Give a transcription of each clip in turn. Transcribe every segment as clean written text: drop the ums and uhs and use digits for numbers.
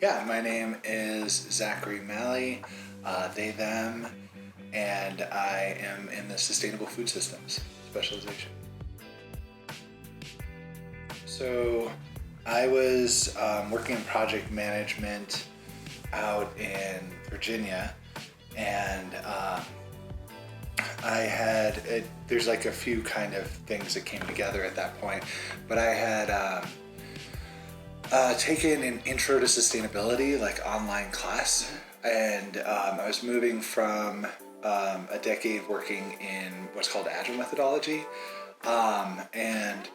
Yeah, my name is Zachary Malley, they, them, and I am in the sustainable food systems specialization. So I was working in project management out in Virginia, and there's like a few kind of things that came together at that point, but I had taken an intro to sustainability, like online class, and I was moving from a decade working in what's called agile methodology, and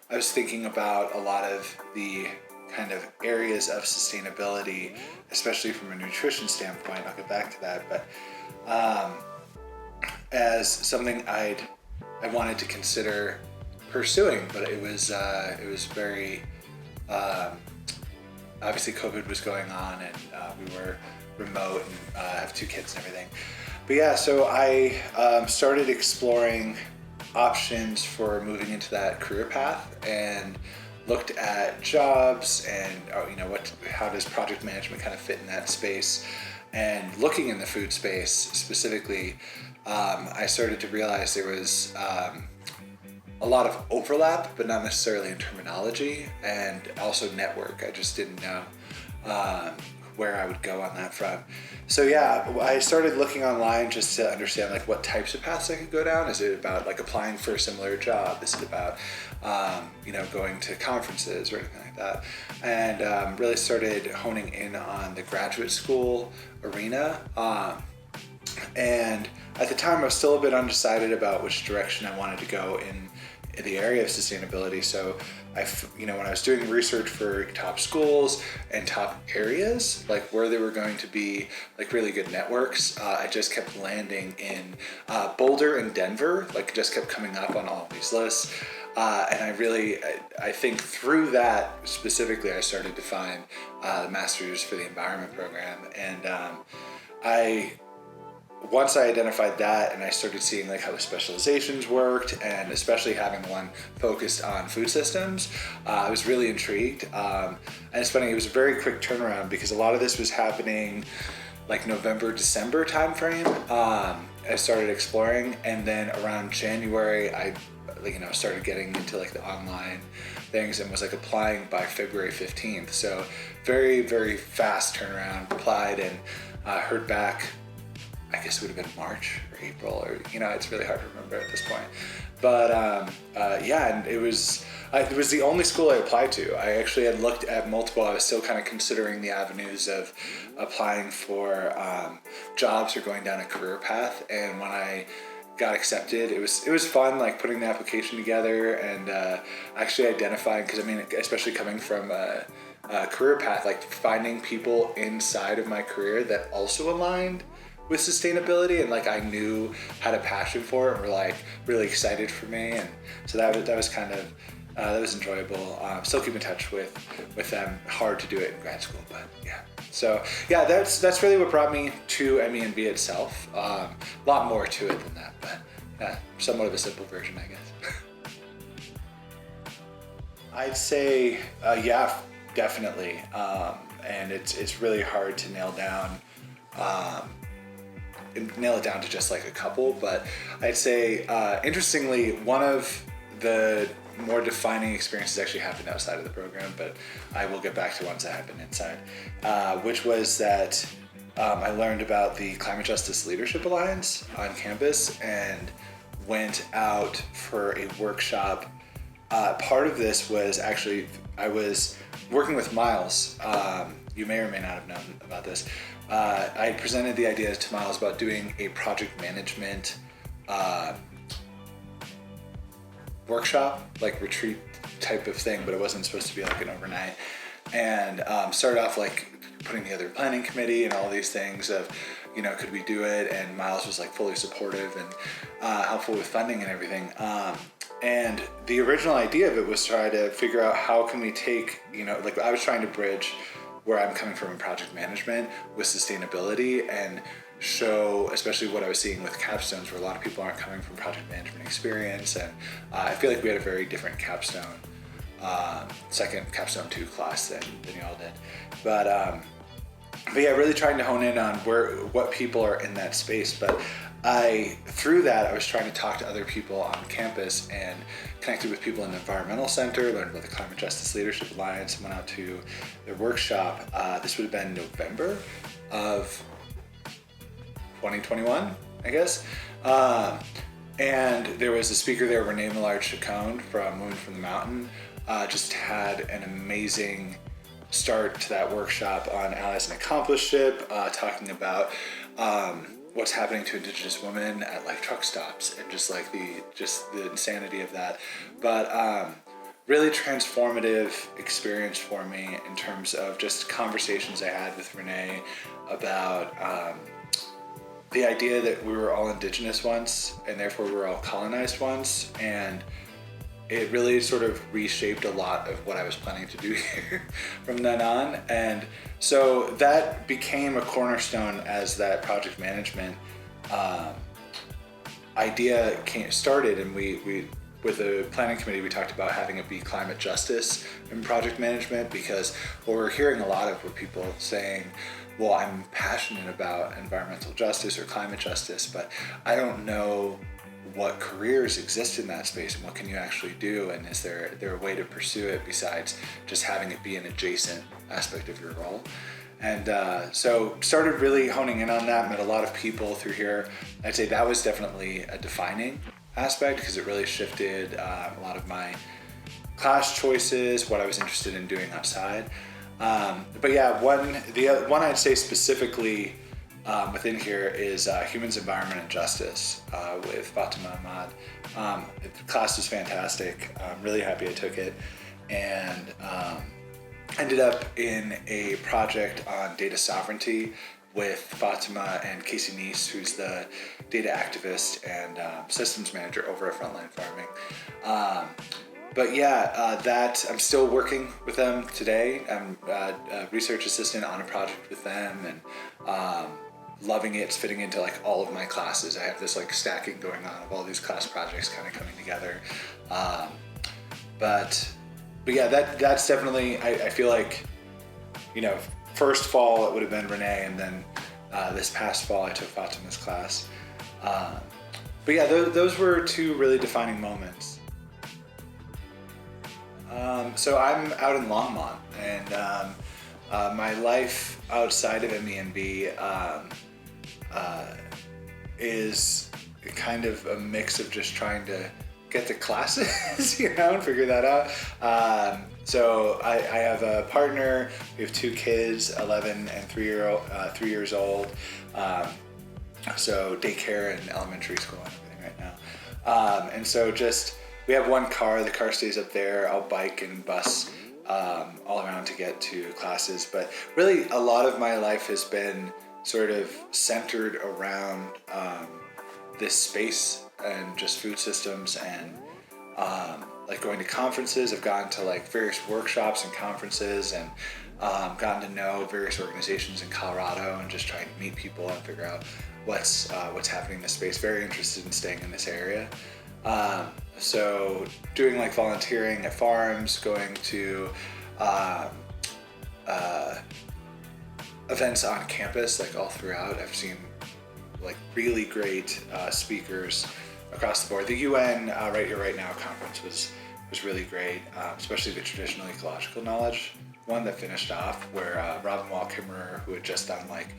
I was thinking about a lot of the kind of areas of sustainability, especially from a nutrition standpoint. I'll get back to that, but as something I wanted to consider pursuing, but it was very obviously COVID was going on, and we were remote, and have two kids and everything. But yeah, so I started exploring options for moving into that career path, and looked at jobs and how does project management kind of fit in that space. And looking in the food space specifically, I started to realize there was a lot of overlap, but not necessarily in terminology, and also network. I just didn't know where I would go on that front. So yeah, I started looking online just to understand like what types of paths I could go down. Is it about like applying for a similar job? Is it about going to conferences or anything like that? And really started honing in on the graduate school arena. And at the time, I was still a bit undecided about which direction I wanted to go in the area of sustainability. So when I was doing research for top schools and top areas, like where there were going to be like really good networks, I just kept landing in Boulder and Denver, like just kept coming up on all of these lists. And I think through that specifically, I started to find the Masters for the Environment program. And once I identified that, and I started seeing like how the specializations worked, and especially having one focused on food systems, I was really intrigued. And it's funny, it was a very quick turnaround because a lot of this was happening like November, December timeframe. I started exploring, and then around January, I started getting into like the online things and was like applying by February 15th. So very, very fast turnaround. Applied and heard back. I guess it would have been March or April, or it's really hard to remember at this point. But and it was the only school I applied to. I actually had looked at multiple. I was still kind of considering the avenues of applying for jobs or going down a career path. And when I got accepted, it was fun, like putting the application together and actually identifying, because especially coming from a career path, like finding people inside of my career that also aligned with sustainability, and like I knew had a passion for it and were like really excited for me. And so that was kind of that was enjoyable. Still keep in touch with them. Hard to do it in grad school, but yeah. So yeah, that's really what brought me to MENB itself. A lot more to it than that, but somewhat of a simple version, I guess. I'd say yeah, definitely. And it's really hard to nail it down to just like a couple, but I'd say interestingly, one of the more defining experiences actually happened outside of the program, but I will get back to ones that happened inside, which was that I learned about the Climate Justice Leadership Alliance on campus and went out for a workshop. Part of this was actually, I was working with Miles. You may or may not have known about this. I presented the idea to Miles about doing a project management workshop, like retreat type of thing, but it wasn't supposed to be like an overnight. And started off like putting together a planning committee and all these things of, could we do it? And Miles was like fully supportive and helpful with funding and everything. And the original idea of it was try to figure out how can we take, like I was trying to bridge where I'm coming from in project management with sustainability, and show, especially what I was seeing with capstones, where a lot of people aren't coming from project management experience. And I feel like we had a very different capstone second capstone 2 class than y'all did. But yeah, really trying to hone in on what people are in that space. But through that, I was trying to talk to other people on campus and connected with people in the environmental center, learned about the Climate Justice Leadership Alliance, went out to their workshop. This would have been November of 2021, I guess. And there was a speaker there, Renee Millard-Chacon from Women from the Mountain, just had an amazing start to that workshop on allies and accomplishment, talking about what's happening to Indigenous women at like truck stops and just the insanity of that. But really transformative experience for me in terms of just conversations I had with Renee about the idea that we were all Indigenous once and therefore we were all colonized once, and it really sort of reshaped a lot of what I was planning to do here from then on. And so that became a cornerstone as that project management idea started. And we with the planning committee, we talked about having it be climate justice in project management, because what we're hearing a lot of were people saying, well, I'm passionate about environmental justice or climate justice, but I don't know what careers exist in that space and what can you actually do, and is there a way to pursue it besides just having it be an adjacent aspect of your role. And so started really honing in on that, met a lot of people through here. I'd say that was definitely a defining aspect because it really shifted a lot of my class choices, what I was interested in doing outside. But yeah, the one I'd say specifically within here is Humans, Environment, and Justice with Fatima Ahmad. The class was fantastic. I'm really happy I took it, and ended up in a project on data sovereignty with Fatima and Casey Neese, who's the data activist and systems manager over at Frontline Farming. But yeah, that I'm still working with them today. I'm a research assistant on a project with them, and loving it. It's fitting into like all of my classes. I have this like stacking going on of all these class projects kind of coming together. But yeah, that's definitely, I feel like, first fall it would have been Renee, and then this past fall I took Fatima's class. But yeah, those were two really defining moments. So I'm out in Longmont, and my life outside of MENB is kind of a mix of just trying to get to classes, and figure that out. So I have a partner. We have two kids, 11 and 3 years old. So daycare and elementary school and everything right now. And so we have one car. The car stays up there. I'll bike and bus all around to get to classes. But really, a lot of my life has been sort of centered around this space and just food systems, and like going to conferences. I've gone to like various workshops and conferences, and gotten to know various organizations in Colorado, and just trying to meet people and figure out what's happening in this space. Very interested in staying in this area. So doing like volunteering at farms, going to events on campus, like all throughout. I've seen like really great speakers across the board. The UN Right Here Right Now conference was really great, especially the traditional ecological knowledge one that finished off, where Robin Wall Kimmerer, who had just done like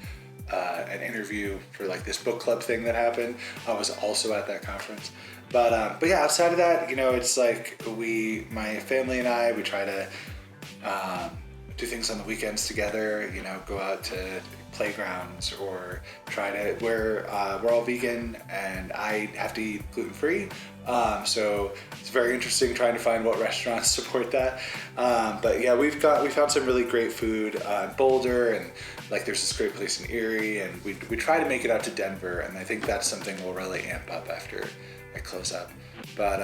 an interview for like this book club thing that happened, was also at that conference. But yeah, outside of that, it's like my family and I, we try to do things on the weekends together, go out to playgrounds, or we're all vegan, and I have to eat gluten-free. So it's very interesting trying to find what restaurants support that. But yeah, we found some really great food in Boulder, and like there's this great place in Erie, and we try to make it out to Denver, and I think that's something we'll really amp up after I close up. But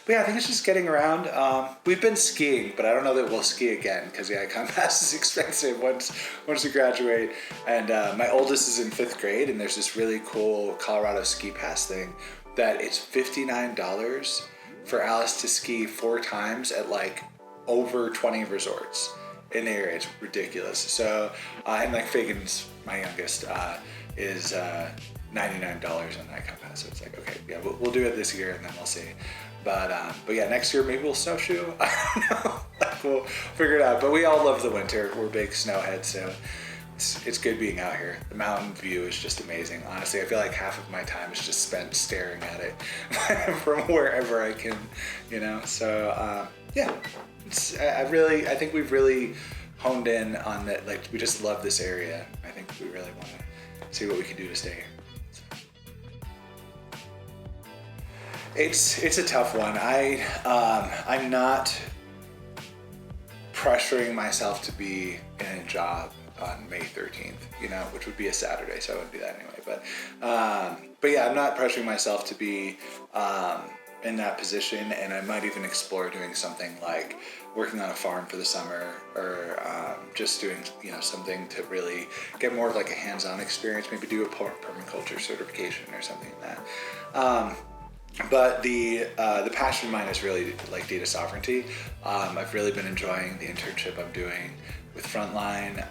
yeah, I think it's just getting around. We've been skiing, but I don't know that we'll ski again, because yeah, Compass is expensive once you graduate. And my oldest is in 5th grade, and there's this really cool Colorado ski pass thing that it's $59 for Alice to ski 4 times at like over 20 resorts in the area. It's ridiculous. So, and like Fagan's, my youngest, is $99 on that compass. So it's like, okay, yeah, we'll do it this year and then we'll see. But yeah, next year maybe we'll snowshoe. I don't know. Like, we'll figure it out. But we all love the winter. We're big snowheads, so it's good being out here. The mountain view is just amazing. Honestly, I feel like half of my time is just spent staring at it from wherever I can, you know. So yeah, I think we've really honed in on that. Like, we just love this area. I think we really want to see what we can do to stay here. It's a tough one. I'm not pressuring myself to be in a job on May 13th, you know, which would be a Saturday, so I wouldn't do that anyway. But yeah, I'm not pressuring myself to be in that position, and I might even explore doing something like working on a farm for the summer, or just doing, you know, something to really get more of like a hands-on experience. Maybe do a permaculture certification or something like that. But the passion of mine is really like data sovereignty. I've really been enjoying the internship I'm doing with Frontline.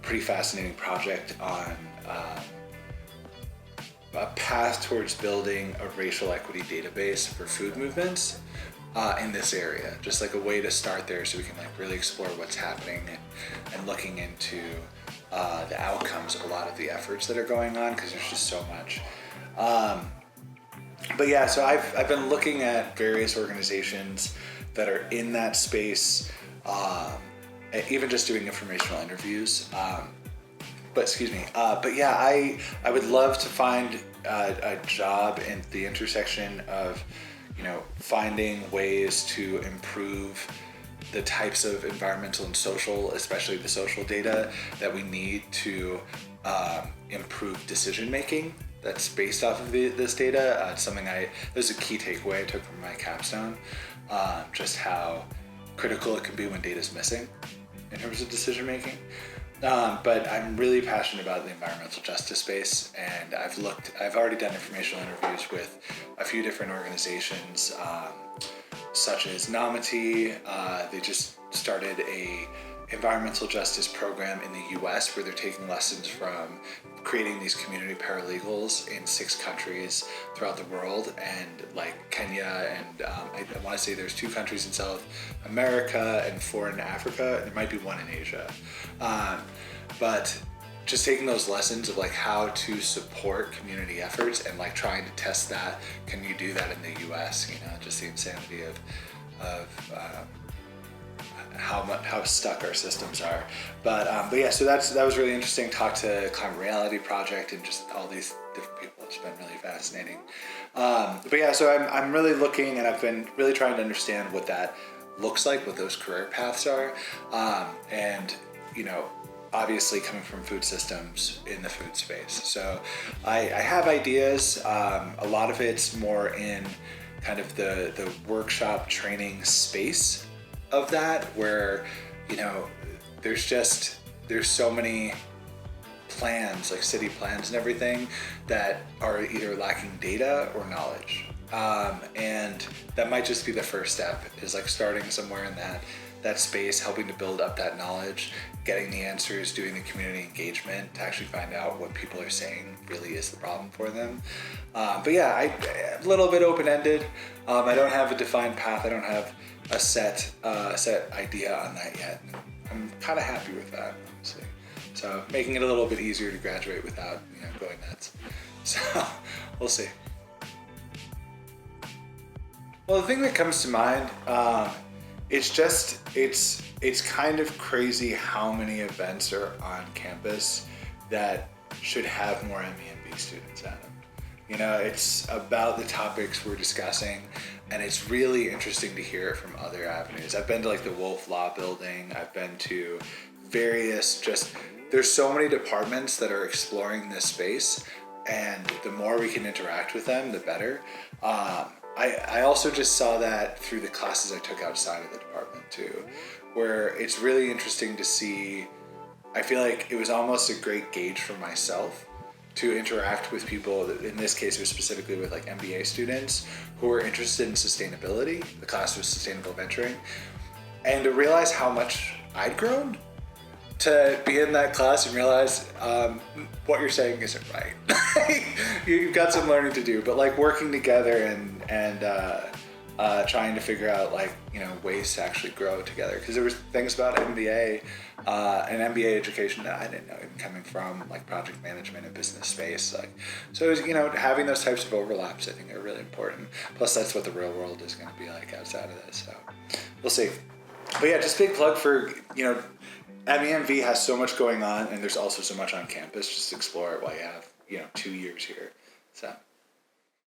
Pretty fascinating project on a path towards building a racial equity database for food movements in this area. Just like a way to start there, so we can like really explore what's happening and looking into the outcomes of a lot of the efforts that are going on, because there's just so much. But yeah, so I've been looking at various organizations that are in that space, even just doing informational interviews. But yeah, I would love to find a job in the intersection of, you know, finding ways to improve the types of environmental and social, especially the social data that we need to improve decision making that's based off of this data. It's something this is a key takeaway I took from my capstone, just how critical it can be when data is missing in terms of decision making. But I'm really passionate about the environmental justice space, and I've already done informational interviews with a few different organizations, such as Namity. They just started a environmental justice program in the US where they're taking lessons from creating these community paralegals in 6 countries throughout the world, and like Kenya, and I want to say there's 2 countries in South America and 4 in Africa, and there might be 1 in Asia. But just taking those lessons of like how to support community efforts and like trying to test that, can you do that in the US? You know, just the insanity of how stuck our systems are. But yeah, so that was really interesting. Talk to Climate Reality Project and just all these different people. It's been really fascinating. But yeah, so I'm really looking, and I've been really trying to understand what that looks like, what those career paths are, and you know, obviously coming from food systems in the food space. So I have ideas. A lot of it's more in kind of the workshop training space of that, where, you know, there's so many plans, like city plans and everything, that are either lacking data or knowledge. And that might just be the first step, is like starting somewhere in that space, helping to build up that knowledge, getting the answers, doing the community engagement to actually find out what people are saying really is the problem for them. But yeah, a little bit open-ended. I don't have a defined path. I don't have a set idea on that yet. I'm kind of happy with that, honestly. So making it a little bit easier to graduate without, you know, going nuts. So we'll see. Well, the thing that comes to mind, it's kind of crazy how many events are on campus that should have more MEMB students at them. You know, it's about the topics we're discussing, and it's really interesting to hear it from other avenues. I've been to like the Wolf Law Building. I've been to various, there's so many departments that are exploring this space, and the more we can interact with them, the better. I also just saw that through the classes I took outside of the department too, where it's really interesting to see. I feel like it was almost a great gauge for myself to interact with people. In this case, it was specifically with like MBA students who were interested in sustainability. The class was sustainable venturing. and to realize how much I'd grown, to be in that class and realize what you're saying isn't right. You've got some learning to do, but like working together and trying to figure out like, you know, ways to actually grow together. Because there was things about MBA and MBA education that I didn't know, even coming from like project management and business space. Like, so it was, you know, having those types of overlaps I think are really important. Plus that's what the real world is going to be like outside of this. So we'll see. But yeah, just big plug for, you know, MEMV has so much going on, and there's also so much on campus. Just explore it while you have, you know, 2 years here. So